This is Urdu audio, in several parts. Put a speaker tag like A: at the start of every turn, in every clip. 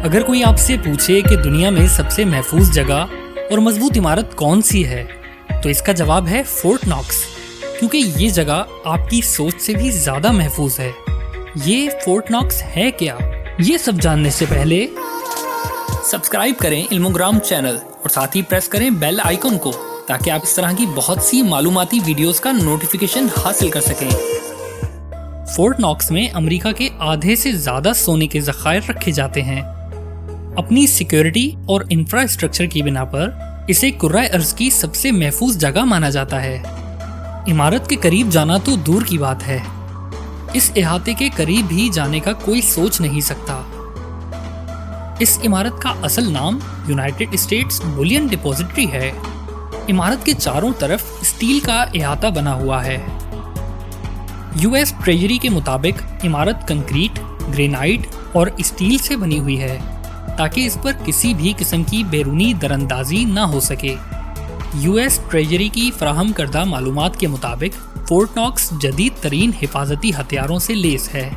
A: اگر کوئی آپ سے پوچھے کہ دنیا میں سب سے محفوظ جگہ اور مضبوط عمارت کون سی ہے تو اس کا جواب ہے فورٹ ناکس، کیونکہ یہ جگہ آپ کی سوچ سے بھی زیادہ محفوظ ہے۔ یہ فورٹ ناکس ہے کیا؟ یہ سب جاننے سے پہلے سبسکرائب کریں علموگرام چینل اور ساتھ ہی پریس کریں بیل آئیکن کو تاکہ آپ اس طرح کی بہت سی معلوماتی ویڈیوز کا نوٹیفیکیشن حاصل کر سکیں۔ فورٹ ناکس میں امریکہ کے آدھے سے زیادہ سونے کے ذخائر رکھے جاتے ہیں۔ اپنی سیکیورٹی اور انفراسٹرکچر کی بنا پر اسے کرۂ ارض کی سب سے محفوظ جگہ مانا جاتا ہے۔ عمارت کے قریب جانا تو دور کی بات ہے، اس احاطے کے قریب بھی جانے کا کوئی سوچ نہیں سکتا۔ اس عمارت کا اصل نام یونائٹڈ اسٹیٹس بولین ڈپوزٹری ہے۔ عمارت کے چاروں طرف اسٹیل کا احاطہ بنا ہوا ہے۔ یو ایس ٹریجری کے مطابق عمارت کنکریٹ، گرینائٹ اور اسٹیل سے بنی ہوئی ہے تاکہ اس پر کسی بھی قسم کی بیرونی دراندازی نہ ہو سکے۔ یو ایس ٹریجری کی فراہم کردہ معلومات کے مطابق فورٹ ناکس جدید ترین حفاظتی ہتھیاروں سے لیس ہے۔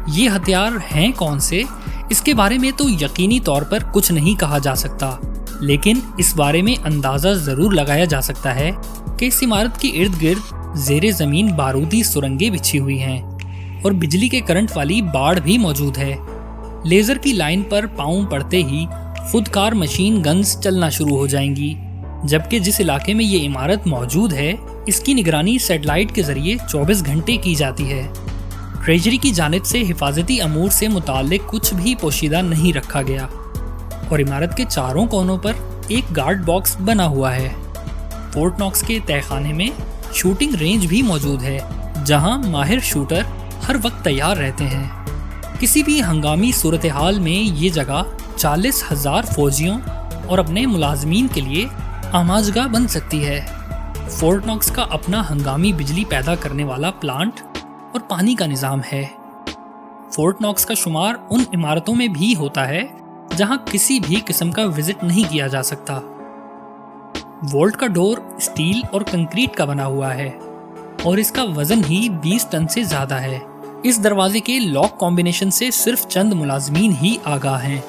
A: یہ ہتھیار ہیں کون سے، اس کے بارے میں تو یقینی طور پر کچھ نہیں کہا جا سکتا، لیکن اس بارے میں اندازہ ضرور لگایا جا سکتا ہے کہ اس عمارت کے ارد گرد زیر زمین بارودی سرنگیں بچھی ہوئی ہیں اور بجلی کے کرنٹ والی باڑ بھی موجود ہے۔ لیزر کی لائن پر پاؤں پڑتے ہی خود کار مشین گنز چلنا شروع ہو جائیں گی، جبکہ جس علاقے میں یہ عمارت موجود ہے اس کی نگرانی سیٹلائٹ کے ذریعے 24 گھنٹے کی جاتی ہے۔ ٹریجری کی جانب سے حفاظتی امور سے متعلق کچھ بھی پوشیدہ نہیں رکھا گیا اور عمارت کے چاروں کونوں پر ایک گارڈ باکس بنا ہوا ہے۔ فورٹ ناکس کے تہہ خانے میں شوٹنگ رینج بھی موجود ہے، جہاں ماہر شوٹر ہر وقت تیار رہتے ہیں۔ کسی بھی ہنگامی صورتحال میں یہ جگہ 40,000 فوجیوں اور اپنے ملازمین کے لیے آماجگاہ بن سکتی ہے۔ فورٹ ناکس کا اپنا ہنگامی بجلی پیدا کرنے والا پلانٹ اور پانی کا نظام ہے۔ فورٹ ناکس کا شمار ان عمارتوں میں بھی ہوتا ہے جہاں کسی بھی قسم کا وزٹ نہیں کیا جا سکتا۔ وولٹ کا ڈور اسٹیل اور کنکریٹ کا بنا ہوا ہے اور اس کا وزن ہی 20 ٹن سے زیادہ ہے۔ اس دروازے کے لاک کمبینیشن سے صرف چند ملازمین ہی آگاہ ہیں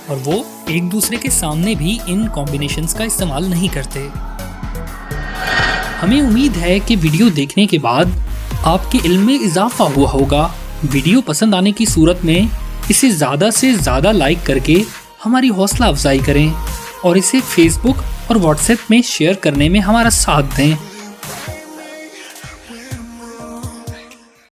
A: اور وہ ایک دوسرے کے سامنے بھی ان کمبینیشنز کا استعمال نہیں کرتے۔ ہمیں امید ہے کہ ویڈیو دیکھنے کے بعد آپ کے علم میں اضافہ ہوا ہوگا۔ ویڈیو پسند آنے کی صورت میں اسے زیادہ سے زیادہ لائک کر کے ہماری حوصلہ افزائی کریں اور اسے فیس بک اور واٹس ایپ میں شیئر کرنے میں ہمارا ساتھ دیں۔